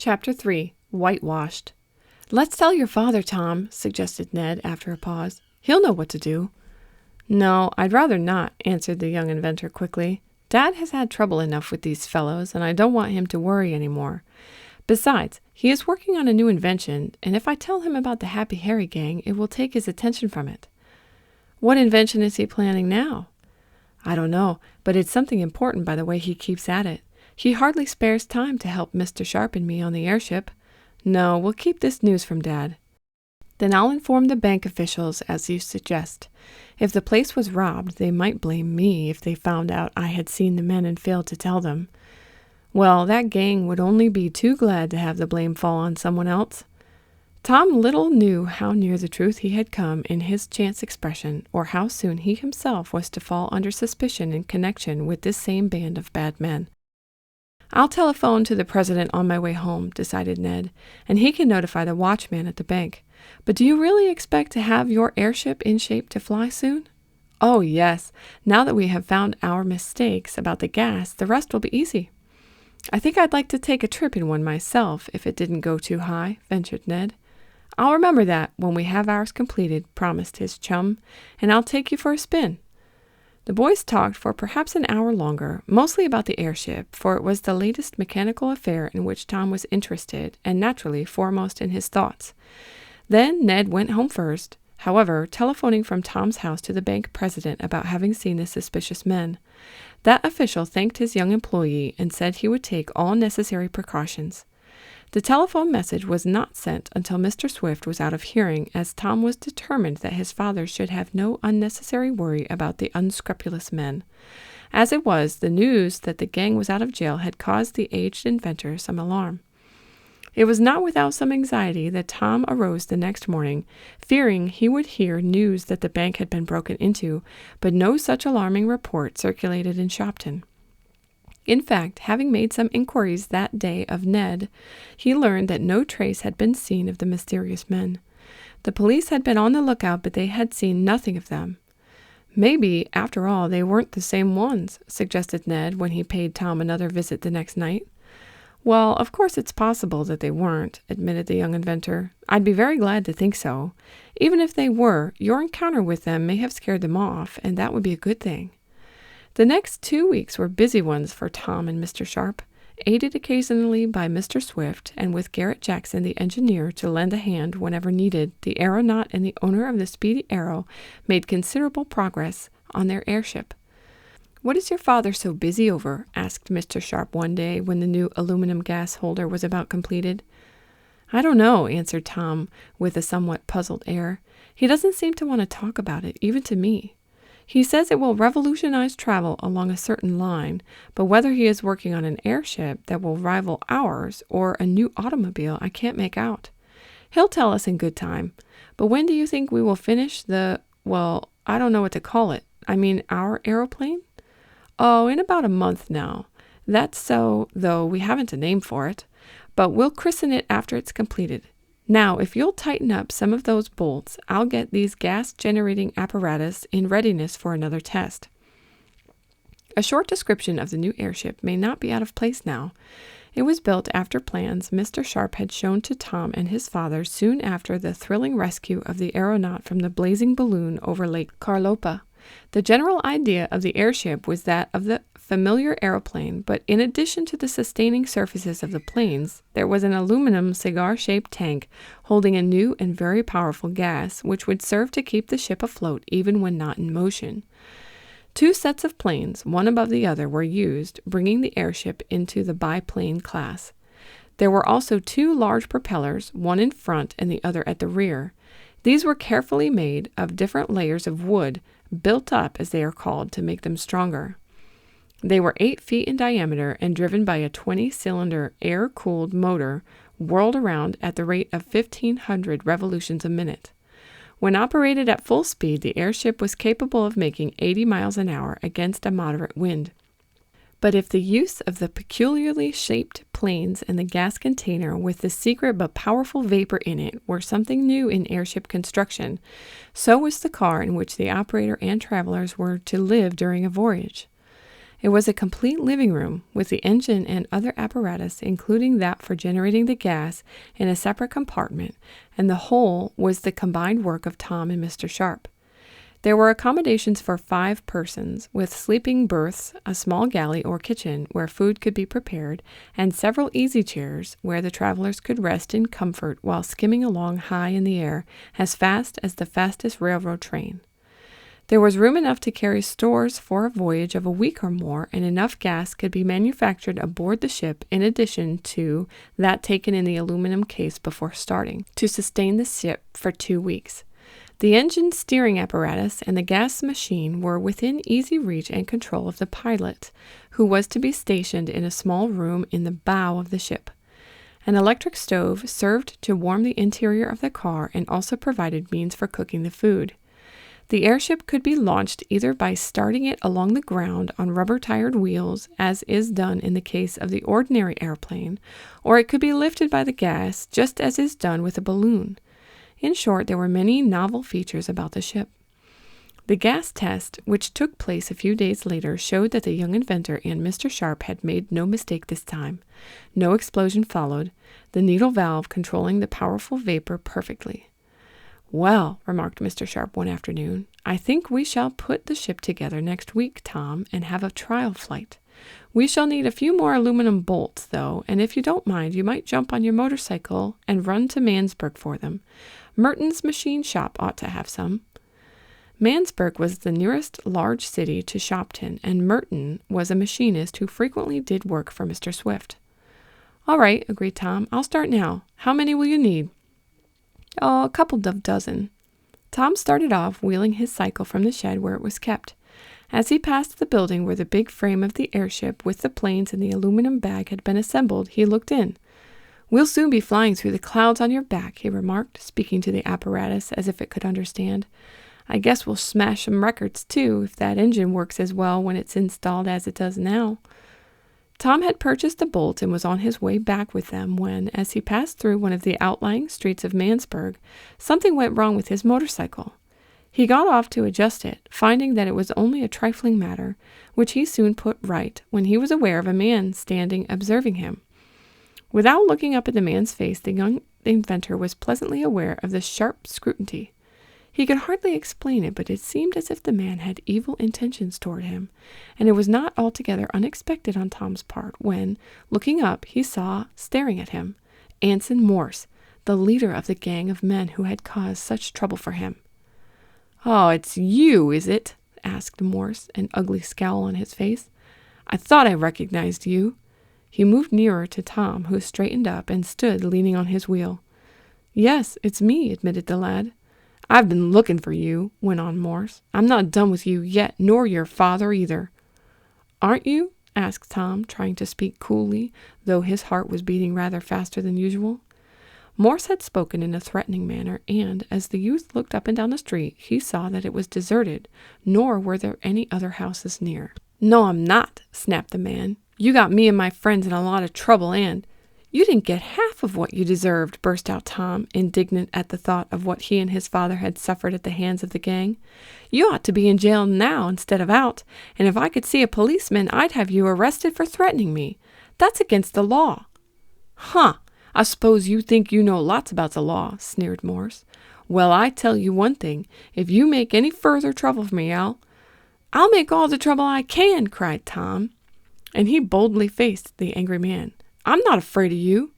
Chapter 3. Whitewashed. "Let's tell your father, Tom," suggested Ned after a pause. "He'll know what to do." "No, I'd rather not," answered the young inventor quickly. "Dad has had trouble enough with these fellows, and I don't want him to worry anymore. Besides, he is working on a new invention, and if I tell him about the Happy Harry gang, it will take his attention from it." "What invention is he planning now?" "I don't know, but it's something important by the way he keeps at it. He hardly spares time to help Mr. Sharp and me on the airship. No, we'll keep this news from Dad." "Then I'll inform the bank officials, as you suggest. If the place was robbed, they might blame me if they found out I had seen the men and failed to tell them. Well, that gang would only be too glad to have the blame fall on someone else." Tom little knew how near the truth he had come in his chance expression, or how soon he himself was to fall under suspicion in connection with this same band of bad men. "I'll telephone to the president on my way home," decided Ned, "and he can notify the watchman at the bank. But do you really expect to have your airship in shape to fly soon?" "Oh, yes. Now that we have found our mistakes about the gas, the rest will be easy." "I think I'd like to take a trip in one myself, if it didn't go too high," ventured Ned. "I'll remember that when we have ours completed," promised his chum, "and I'll take you for a spin." The boys talked for perhaps an hour longer, mostly about the airship, for it was the latest mechanical affair in which Tom was interested, and naturally foremost in his thoughts. Then Ned went home first, however, telephoning from Tom's house to the bank president about having seen the suspicious men. That official thanked his young employee and said he would take all necessary precautions. The telephone message was not sent until Mr. Swift was out of hearing, as Tom was determined that his father should have no unnecessary worry about the unscrupulous men. As it was, the news that the gang was out of jail had caused the aged inventor some alarm. It was not without some anxiety that Tom arose the next morning, fearing he would hear news that the bank had been broken into, but no such alarming report circulated in Shopton. In fact, having made some inquiries that day of Ned, he learned that no trace had been seen of the mysterious men. The police had been on the lookout, but they had seen nothing of them. "Maybe, after all, they weren't the same ones," suggested Ned when he paid Tom another visit the next night. "Well, of course it's possible that they weren't," admitted the young inventor. "I'd be very glad to think so. Even if they were, your encounter with them may have scared them off, and that would be a good thing." The next 2 weeks were busy ones for Tom and Mr. Sharp, aided occasionally by Mr. Swift, and with Garrett Jackson, the engineer, to lend a hand whenever needed. The aeronaut and the owner of the Speedy Arrow made considerable progress on their airship. "What is your father so busy over?" asked Mr. Sharp one day when the new aluminum gas holder was about completed. "I don't know," answered Tom with a somewhat puzzled air. "He doesn't seem to want to talk about it, even to me. He says it will revolutionize travel along a certain line, but whether he is working on an airship that will rival ours or a new automobile, I can't make out. He'll tell us in good time. But when do you think we will finish well, I don't know what to call it. I mean, our aeroplane?" "Oh, in about a month now. That's so, though we haven't a name for it. But we'll christen it after it's completed. Now, if you'll tighten up some of those bolts, I'll get these gas-generating apparatus in readiness for another test." A short description of the new airship may not be out of place now. It was built after plans Mr. Sharp had shown to Tom and his father soon after the thrilling rescue of the aeronaut from the blazing balloon over Lake Carlopa. The general idea of the airship was that of the familiar aeroplane, but in addition to the sustaining surfaces of the planes, there was an aluminum cigar-shaped tank holding a new and very powerful gas, which would serve to keep the ship afloat even when not in motion. 2 sets of planes, one above the other, were used, bringing the airship into the biplane class. There were also 2 large propellers, one in front and the other at the rear. These were carefully made of different layers of wood, built up, as they are called, to make them stronger. They were 8 feet in diameter and driven by a 20-cylinder air-cooled motor whirled around at the rate of 1,500 revolutions a minute. When operated at full speed, the airship was capable of making 80 miles an hour against a moderate wind. But if the use of the peculiarly shaped planes and the gas container with the secret but powerful vapor in it were something new in airship construction, so was the car in which the operator and travelers were to live during a voyage. It was a complete living room with the engine and other apparatus, including that for generating the gas, in a separate compartment, and the whole was the combined work of Tom and Mr. Sharp. There were accommodations for 5 persons, with sleeping berths, a small galley or kitchen where food could be prepared, and several easy chairs where the travelers could rest in comfort while skimming along high in the air as fast as the fastest railroad train. There was room enough to carry stores for a voyage of a week or more, and enough gas could be manufactured aboard the ship in addition to that taken in the aluminum case before starting, to sustain the ship for 2 weeks. The engine steering apparatus and the gas machine were within easy reach and control of the pilot, who was to be stationed in a small room in the bow of the ship. An electric stove served to warm the interior of the car and also provided means for cooking the food. The airship could be launched either by starting it along the ground on rubber-tired wheels, as is done in the case of the ordinary airplane, or it could be lifted by the gas, just as is done with a balloon. In short, there were many novel features about the ship. The gas test, which took place a few days later, showed that the young inventor and Mr. Sharp had made no mistake this time. No explosion followed, the needle valve controlling the powerful vapor perfectly. "Well," remarked Mr. Sharp one afternoon, "I think we shall put the ship together next week, Tom, and have a trial flight. We shall need a few more aluminum bolts, though, and if you don't mind, you might jump on your motorcycle and run to Mansburg for them. Merton's machine shop ought to have some." Mansburg was the nearest large city to Shopton, and Merton was a machinist who frequently did work for Mr. Swift. "All right," agreed Tom. "I'll start now. How many will you need?" "Oh, a couple of dozen." Tom started off, wheeling his cycle from the shed where it was kept. As he passed the building where the big frame of the airship with the planes and the aluminum bag had been assembled, he looked in. "We'll soon be flying through the clouds on your back," he remarked, speaking to the apparatus as if it could understand. "I guess we'll smash some records, too, if that engine works as well when it's installed as it does now." Tom had purchased the bolts and was on his way back with them when, as he passed through one of the outlying streets of Mansburg, something went wrong with his motorcycle. He got off to adjust it, finding that it was only a trifling matter, which he soon put right when he was aware of a man standing observing him. Without looking up at the man's face, the young inventor was pleasantly aware of the sharp scrutiny. He could hardly explain it, but it seemed as if the man had evil intentions toward him, and it was not altogether unexpected on Tom's part when, looking up, he saw, staring at him, Anson Morse, the leader of the gang of men who had caused such trouble for him. "Oh, it's you, is it?" asked Morse, an ugly scowl on his face. "I thought I recognized you." He moved nearer to Tom, who straightened up and stood leaning on his wheel. "Yes, it's me," admitted the lad. "I've been looking for you," went on Morse. "I'm not done with you yet, nor your father either." "Aren't you?" asked Tom, trying to speak coolly, though his heart was beating rather faster than usual. Morse had spoken in a threatening manner, and, as the youth looked up and down the street, he saw that it was deserted, nor were there any other houses near. "No, I'm not," snapped the man. "You got me and my friends in a lot of trouble, and—" "You didn't get half of what you deserved," burst out Tom, indignant at the thought of what he and his father had suffered at the hands of the gang. "You ought to be in jail now instead of out, and if I could see a policeman, I'd have you arrested for threatening me. That's against the law." "Huh! I suppose you think you know lots about the law," sneered Morse. "Well, I tell you one thing. If you make any further trouble for me, I'll make all the trouble I can," cried Tom, and he boldly faced the angry man. "I'm not afraid of you."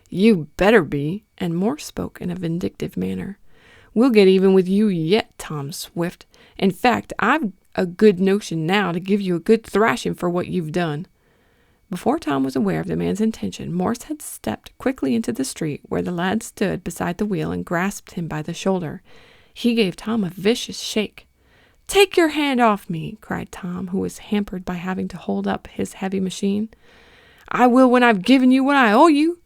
"You better be," and Morse spoke in a vindictive manner. "We'll get even with you yet, Tom Swift. In fact, I've a good notion now to give you a good thrashing for what you've done." Before Tom was aware of the man's intention, Morse had stepped quickly into the street where the lad stood beside the wheel and grasped him by the shoulder. He gave Tom a vicious shake. "Take your hand off me," cried Tom, who was hampered by having to hold up his heavy machine. "I will when I've given you what I owe you,"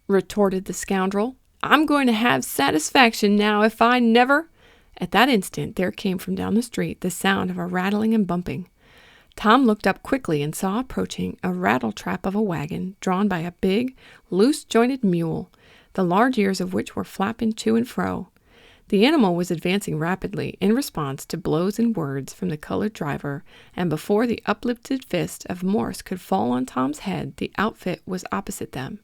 retorted the scoundrel. "I'm going to have satisfaction now if I never—" At that instant there came from down the street the sound of a rattling and bumping. Tom looked up quickly and saw approaching a rattle-trap of a wagon drawn by a big, loose-jointed mule, the large ears of which were flapping to and fro. The animal was advancing rapidly in response to blows and words from the colored driver, and before the uplifted fist of Morse could fall on Tom's head, the outfit was opposite them.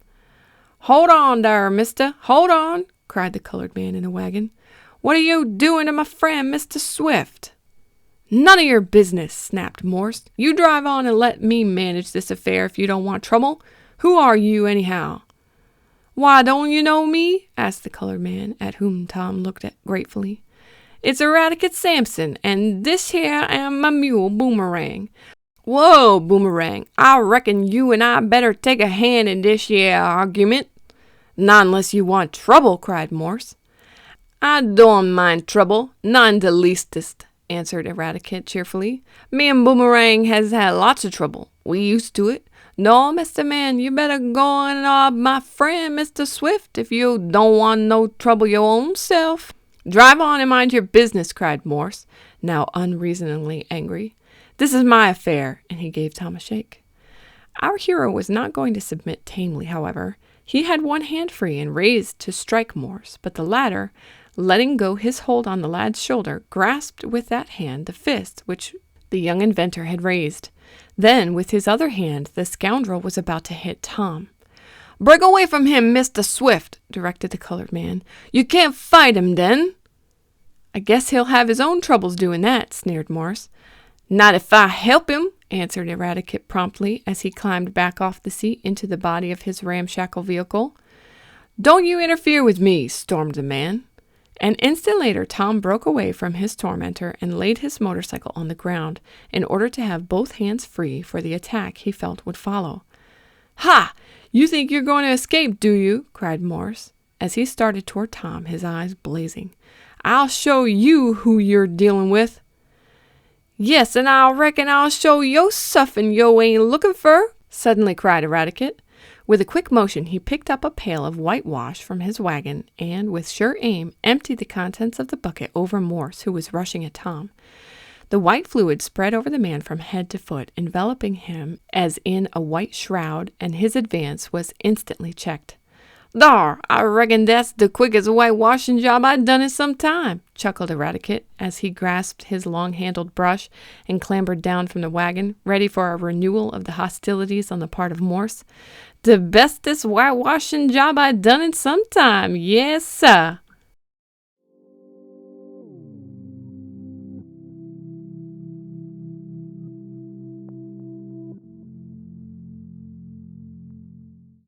"Hold on dar, mister, hold on!" cried the colored man in the wagon. "What are you doing to my friend, Mr. Swift?" "None of your business," snapped Morse. "You drive on and let me manage this affair if you don't want trouble. Who are you, anyhow?" "Why, don't you know me?" asked the colored man, at whom Tom looked at gratefully. "It's Eradicate Sampson, and this here am my mule, Boomerang." "Whoa, Boomerang, I reckon you and I better take a hand in this here argument." "Not unless you want trouble," cried Morse. "I don't mind trouble, not in the leastest," answered Eradicate cheerfully. "Me and Boomerang has had lots of trouble. We used to it. No, Mr. Man, you better go and rob my friend, Mr. Swift, if you don't want no trouble your own self." "Drive on and mind your business," cried Morse, now unreasoningly angry. "This is my affair," and he gave Tom a shake. Our hero was not going to submit tamely, however. He had one hand free and raised to strike Morse, but the latter, letting go his hold on the lad's shoulder, grasped with that hand the fist which the young inventor had raised. Then, with his other hand, the scoundrel was about to hit Tom. "Break away from him, Mr. Swift," directed the colored man. "You can't fight him, then." "I guess he'll have his own troubles doing that," sneered Morse. "Not if I help him," answered Eradicate promptly, as he climbed back off the seat into the body of his ramshackle vehicle. "Don't you interfere with me," stormed the man. An instant later, Tom broke away from his tormentor and laid his motorcycle on the ground in order to have both hands free for the attack he felt would follow. "Ha! You think you're going to escape, do you?" cried Morse, as he started toward Tom, his eyes blazing. "I'll show you who you're dealing with." "Yes, and I reckon I'll show yo' suffin' yo' ain't looking fer," suddenly cried Eradicate. With a quick motion, he picked up a pail of whitewash from his wagon and, with sure aim, emptied the contents of the bucket over Morse, who was rushing at Tom. The white fluid spread over the man from head to foot, enveloping him as in a white shroud, and his advance was instantly checked. "Dar, I reckon that's the quickest whitewashing job I've done in some time," chuckled Eradicate, as he grasped his long-handled brush and clambered down from the wagon, ready for a renewal of the hostilities on the part of Morse. "The bestest whitewashing job I've done in some time, yes, sah."